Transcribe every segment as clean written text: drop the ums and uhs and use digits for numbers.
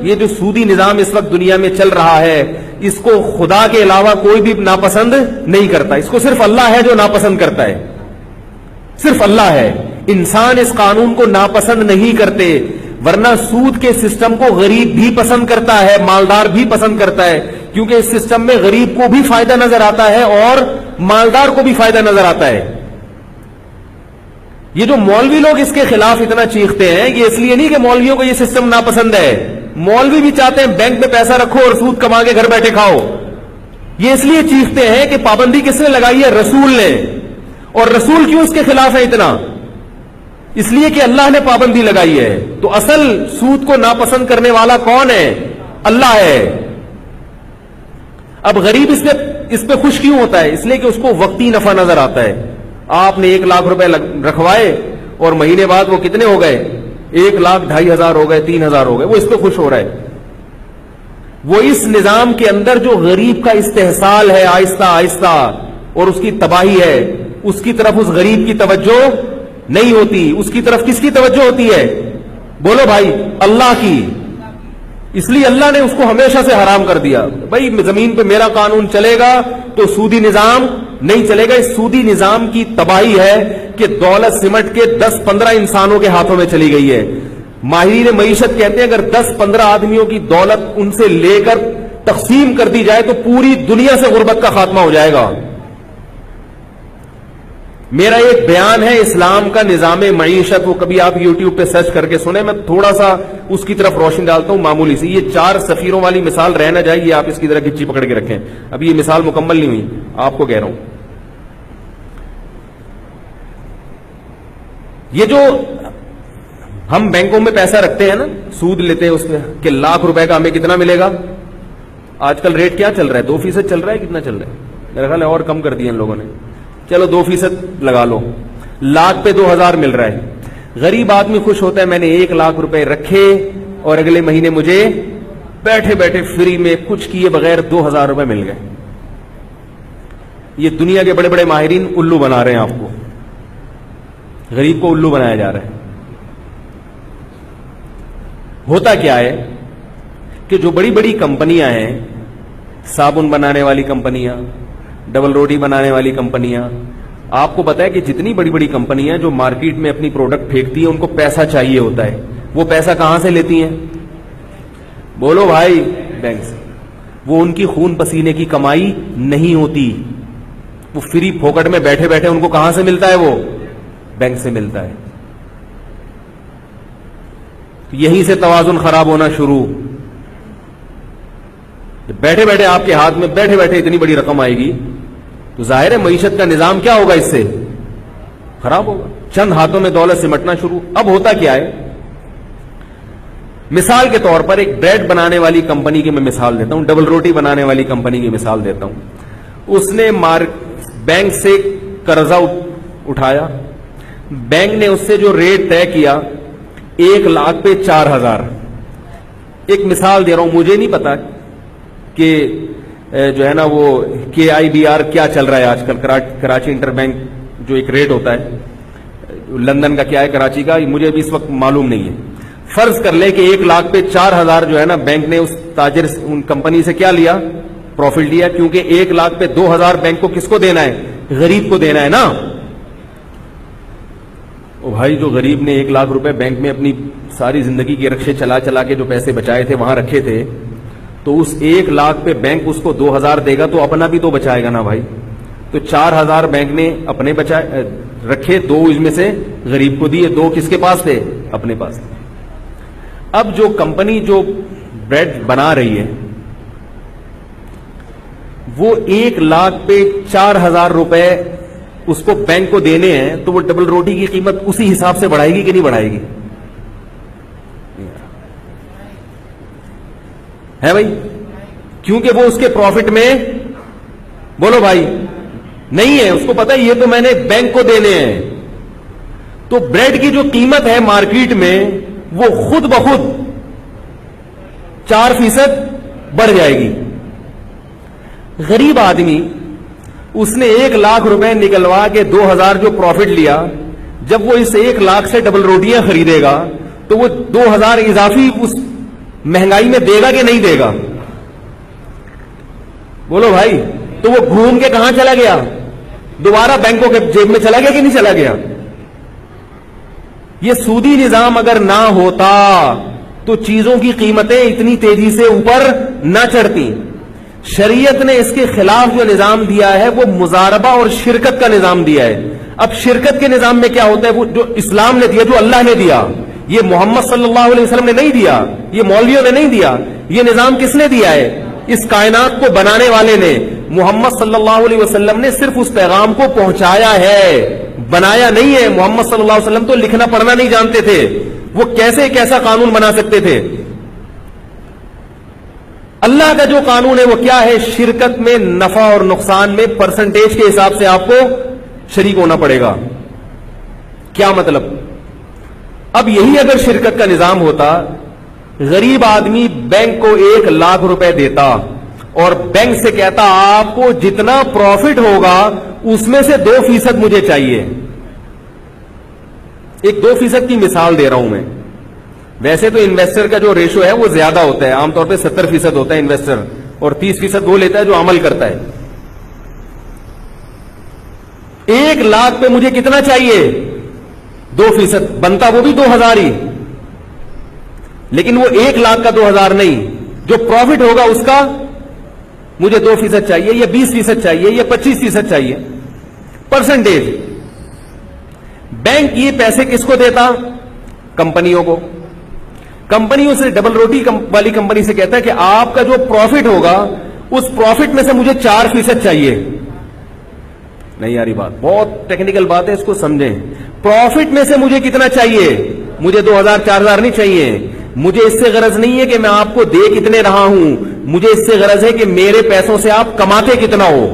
یہ جو سودی نظام اس وقت دنیا میں چل رہا ہے، اس کو خدا کے علاوہ کوئی بھی ناپسند نہیں کرتا، اس کو صرف اللہ ہے جو ناپسند کرتا ہے، صرف اللہ ہے. انسان اس قانون کو ناپسند نہیں کرتے، ورنہ سود کے سسٹم کو غریب بھی پسند کرتا ہے، مالدار بھی پسند کرتا ہے، کیونکہ اس سسٹم میں غریب کو بھی فائدہ نظر آتا ہے اور مالدار کو بھی فائدہ نظر آتا ہے. یہ جو مولوی لوگ اس کے خلاف اتنا چیختے ہیں، یہ اس لیے نہیں کہ مولویوں کو یہ سسٹم ناپسند ہے، مولوی بھی چاہتے ہیں بینک میں پیسہ رکھو اور سود کما کے گھر بیٹھے کھاؤ. یہ اس لیے چیختے ہیں کہ پابندی کس نے لگائی ہے؟ رسول نے. اور رسول کیوں اس کے خلاف ہے اتنا؟ اس لیے کہ اللہ نے پابندی لگائی ہے. تو اصل سود کو ناپسند کرنے والا کون ہے؟ اللہ ہے. اب غریب اس پہ خوش کیوں ہوتا ہے؟ اس لیے کہ اس کو وقتی نفع نظر آتا ہے. آپ نے 1,00,000 روپے رکھوائے اور مہینے بعد وہ کتنے ہو گئے؟ 1,02,500 ہو گئے، 3,000 ہو گئے. وہ اس پہ خوش ہو رہا ہے. وہ اس نظام کے اندر جو غریب کا استحصال ہے آہستہ آہستہ اور اس کی تباہی ہے، اس کی طرف اس غریب کی توجہ نہیں ہوتی. اس کی طرف کس کی توجہ ہوتی ہے؟ بولو بھائی، اللہ کی. اس لیے اللہ نے اس کو ہمیشہ سے حرام کر دیا. بھائی زمین پہ میرا قانون چلے گا تو سودی نظام نہیں چلے گا. اس سودی نظام کی تباہی ہے کہ دولت سمٹ کے 10-15 انسانوں کے ہاتھوں میں چلی گئی ہے. ماہرین معیشت کہتے ہیں اگر 10-15 آدمیوں کی دولت ان سے لے کر تقسیم کر دی جائے تو پوری دنیا سے غربت کا خاتمہ ہو جائے گا. میرا ایک بیان ہے اسلام کا نظام معیشت، وہ کبھی آپ یوٹیوب پہ سرچ کر کے سنیں. میں تھوڑا سا اس کی طرف روشنی ڈالتا ہوں معمولی سی. یہ 4 سفیروں والی مثال رہ نہ جائے، یہ آپ اس کی طرح گچی پکڑ کے رکھیں. ابھی یہ مثال مکمل نہیں ہوئی، آپ کو کہہ رہا ہوں. یہ جو ہم بینکوں میں پیسہ رکھتے ہیں نا، سود لیتے ہیں اس میں کہ 1,00,000 روپے کا ہمیں کتنا ملے گا. آج کل ریٹ کیا چل رہا ہے؟ 2% چل رہا ہے. کتنا چل رہا ہے؟ میرا خیال ہے اور کم کر دیا ان لوگوں نے. چلو 2% لگا لو. 1,00,000 پہ 2,000 مل رہا ہے. غریب آدمی خوش ہوتا ہے میں نے 1,00,000 روپے رکھے اور اگلے مہینے مجھے بیٹھے بیٹھے فری میں کچھ کیے بغیر 2,000 روپے مل گئے. یہ دنیا کے بڑے بڑے ماہرین الو بنا رہے ہیں آپ کو. غریب کو الو بنایا جا رہا ہے. ہوتا کیا ہے کہ جو بڑی بڑی کمپنیاں ہیں، صابن بنانے والی کمپنیاں، ڈبل روٹی بنانے والی کمپنیاں، آپ کو پتا ہے کہ جتنی بڑی بڑی کمپنیاں جو مارکیٹ میں اپنی پروڈکٹ پھینکتی ہیں ان کو پیسہ چاہیے ہوتا ہے. وہ پیسہ کہاں سے لیتی ہیں؟ بولو بھائی، بینک سے. وہ ان کی خون پسینے کی کمائی نہیں ہوتی. وہ فری پھوکٹ میں بیٹھے بیٹھے ان کو کہاں سے ملتا ہے؟ وہ بینک سے ملتا ہے. یہیں سے توازن خراب ہونا شروع. بیٹھے بیٹھے آپ کے ہاتھ میں بیٹھے بیٹھے اتنی بڑی رقم آئے گی تو ظاہر ہے معیشت کا نظام کیا ہوگا؟ اس سے خراب ہوگا. چند ہاتھوں میں دولت سمٹنا شروع. اب ہوتا کیا ہے؟ مثال کے طور پر ایک بریڈ بنانے والی کمپنی کی میں مثال دیتا ہوں، ڈبل روٹی بنانے والی کمپنی کی مثال دیتا ہوں. اس نے بینک سے قرضہ اٹھایا. بینک نے اس سے جو ریٹ طے کیا 1,00,000 پہ 4,000. ایک مثال دے رہا ہوں، مجھے نہیں پتا کہ جو ہے نا وہ KIBR کیا چل رہا ہے آج کل. کراچی انٹر بینک جو ایک ریٹ ہوتا ہے، لندن کا کیا ہے، کراچی کا مجھے ابھی اس وقت معلوم نہیں ہے. فرض کر لے کہ 1,00,000 پہ 4,000 جو ہے نا بینک نے اس تاجر ان کمپنی سے کیا لیا؟ پروفٹ لیا. کیونکہ 1,00,000 پہ 2,000 بینک کو کس کو دینا ہے؟ غریب کو دینا ہے نا. او بھائی، جو غریب نے 1,00,000 روپے بینک میں اپنی ساری زندگی کے رکشے چلا چلا کے جو پیسے بچائے تھے وہاں رکھے تھے، تو اس 1,00,000 پہ بینک اس کو 2,000 دے گا تو اپنا بھی تو بچائے گا نا بھائی. تو 4,000 بینک نے اپنے بچائے رکھے، 2 اس میں سے غریب کو دیے، 2 کس کے پاس تھے؟ اپنے پاس تھے. اب جو کمپنی جو بریڈ بنا رہی ہے وہ 1,00,000 پہ 4,000 روپے اس کو بینک کو دینے ہیں، تو وہ ڈبل روٹی کی قیمت اسی حساب سے بڑھائے گی کہ نہیں بڑھائے گی؟ ہے بھائی، کیونکہ وہ اس کے پروفٹ میں، بولو بھائی، نہیں ہے. اس کو پتا ہے یہ تو میں نے بینک کو دینے ہیں. تو بریڈ کی جو قیمت ہے مارکیٹ میں وہ خود بخود 4% بڑھ جائے گی. غریب آدمی اس نے 1,00,000 روپے نکلوا کے 2,000 جو پروفٹ لیا، جب وہ اس 1,00,000 سے ڈبل روٹیاں خریدے گا تو وہ 2,000 اضافی اس مہنگائی میں دے گا کہ نہیں دے گا؟ بولو بھائی. تو وہ گھوم کے کہاں چلا گیا؟ دوبارہ بینکوں کے جیب میں چلا گیا کہ نہیں چلا گیا؟ یہ سودی نظام اگر نہ ہوتا تو چیزوں کی قیمتیں اتنی تیزی سے اوپر نہ چڑھتی. شریعت نے اس کے خلاف جو نظام دیا ہے وہ مزاربہ اور شرکت کا نظام دیا ہے. اب شرکت کے نظام میں کیا ہوتا ہے؟ وہ جو اسلام نے دیا، جو اللہ نے دیا، یہ محمد صلی اللہ علیہ وسلم نے نہیں دیا، یہ مولویوں نے نہیں دیا. یہ نظام کس نے دیا ہے؟ اس کائنات کو بنانے والے نے. محمد صلی اللہ علیہ وسلم نے صرف اس پیغام کو پہنچایا ہے، بنایا نہیں ہے. محمد صلی اللہ علیہ وسلم تو لکھنا پڑھنا نہیں جانتے تھے، وہ کیسے کیسا قانون بنا سکتے تھے؟ اللہ کا جو قانون ہے وہ کیا ہے؟ شرکت میں نفع اور نقصان میں پرسنٹیج کے حساب سے آپ کو شریک ہونا پڑے گا. کیا مطلب؟ اب یہی اگر شرکت کا نظام ہوتا، غریب آدمی بینک کو 1 لاکھ روپے دیتا اور بینک سے کہتا آپ کو جتنا پروفٹ ہوگا اس میں سے 2% مجھے چاہیے. ایک 2% کی مثال دے رہا ہوں میں. ویسے تو انویسٹر کا جو ریشو ہے وہ زیادہ ہوتا ہے، عام طور پہ 70% ہوتا ہے انویسٹر، اور 30% وہ لیتا ہے جو عمل کرتا ہے. 1 لاکھ پہ مجھے کتنا چاہیے؟ 2%. بنتا وہ بھی 2000 ہی، لیکن وہ 1 لاکھ کا 2000 نہیں، جو پروفٹ ہوگا اس کا مجھے 2% چاہیے، یا 20% چاہیے، یا 25% چاہیے. پرسنٹیج. بینک یہ پیسے کس کو دیتا؟ کمپنیوں کو. کمپنیوں سے ڈبل روٹی والی کمپنی سے کہتا ہے کہ آپ کا جو پروفٹ ہوگا اس پروفٹ میں سے مجھے 4% چاہیے. نہیں یاری بات، بہت ٹیکنیکل بات ہے، اس کو سمجھیں. پروفٹ میں سے مجھے کتنا چاہیے؟ مجھے 2000 4000 نہیں چاہیے. مجھے اس سے غرض نہیں ہے کہ میں آپ کو دے کتنے رہا ہوں، مجھے اس سے غرض ہے کہ میرے پیسوں سے آپ کماتے کتنا ہو.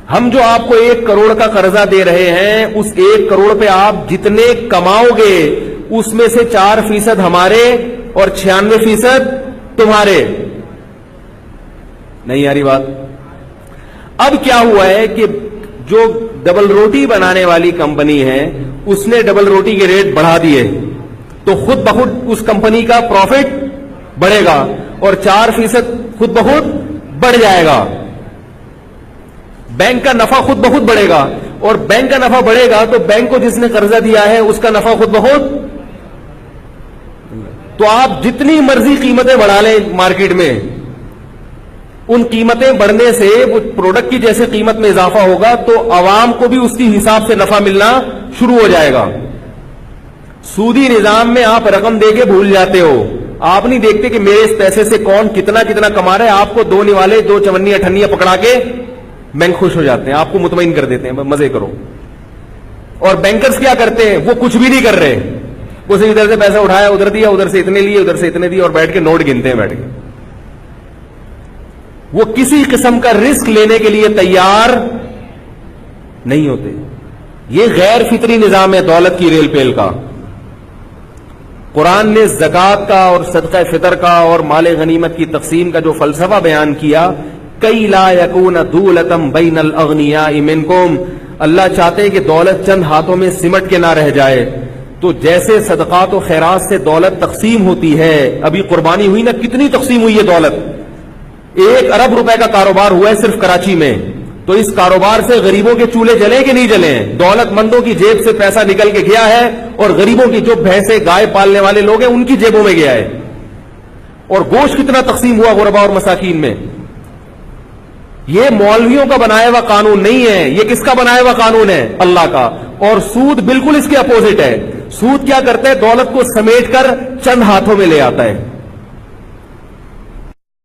ہم جو آپ کو 1 کروڑ کا قرضہ دے رہے ہیں، اس 1 کروڑ پہ آپ جتنے کماؤ گے اس میں سے 4% ہمارے اور 96% تمہارے. نہیں یاری بات. اب کیا ہوا ہے کہ جو ڈبل روٹی بنانے والی کمپنی ہے اس نے ڈبل روٹی کے ریٹ بڑھا دیے، تو خود بخود اس کمپنی کا پروفٹ بڑھے گا اور 4% خود بخود بڑھ جائے گا. بینک کا نفع خود بخود بڑھے گا، اور بینک کا نفع بڑھے گا تو بینک کو جس نے قرضہ دیا ہے اس کا نفع خود بخود. تو آپ جتنی مرضی قیمتیں بڑھا لیں مارکیٹ میں، ان قیمتیں بڑھنے سے وہ پروڈکٹ کی جیسے قیمت میں اضافہ ہوگا تو عوام کو بھی اس کی حساب سے نفع ملنا شروع ہو جائے گا. سودی نظام میں آپ رقم دے کے بھول جاتے ہو، آپ نہیں دیکھتے کہ میرے اس پیسے سے کون کتنا کتنا کما رہا ہے. آپ کو 2 نوالے 2 چونیاں ٹھنیاں پکڑا کے بینک خوش ہو جاتے ہیں، آپ کو مطمئن کر دیتے ہیں مزے کرو. اور بینکرز کیا کرتے ہیں؟ وہ کچھ بھی نہیں کر رہے، وہ صرف ادھر سے پیسہ اٹھایا ادھر دیا، ادھر سے اتنے لیے ادھر سے اتنے دیے، اور بیٹھ کے نوٹ گنتے ہیں بیٹھ کے. وہ کسی قسم کا رسک لینے کے لیے تیار نہیں ہوتے. یہ غیر فطری نظام ہے دولت کی ریل پیل کا. قرآن نے زکوٰۃ کا اور صدقہ فطر کا اور مال غنیمت کی تقسیم کا جو فلسفہ بیان کیا، کئی لا یکون دولتم بین الاغنیاء منکم، اللہ چاہتے ہیں کہ دولت چند ہاتھوں میں سمٹ کے نہ رہ جائے. تو جیسے صدقات و خیرات سے دولت تقسیم ہوتی ہے، ابھی قربانی ہوئی نا، کتنی تقسیم ہوئی ہے دولت. 1 ارب روپے کا کاروبار ہوا ہے صرف کراچی میں. تو اس کاروبار سے غریبوں کے چولہے جلے کہ نہیں جلے؟ دولت مندوں کی جیب سے پیسہ نکل کے گیا ہے اور غریبوں کی جو بھینسیں گائے پالنے والے لوگ ہیں ان کی جیبوں میں گیا ہے. اور گوشت کتنا تقسیم ہوا غربا اور مساکین میں. یہ مولویوں کا بنایا ہوا قانون نہیں ہے، یہ کس کا بنایا ہوا قانون ہے؟ اللہ کا. اور سود بالکل اس کے اپوزٹ ہے. سود کیا کرتا ہے؟ دولت کو سمیٹ کر چند ہاتھوں میں لے آتا ہے.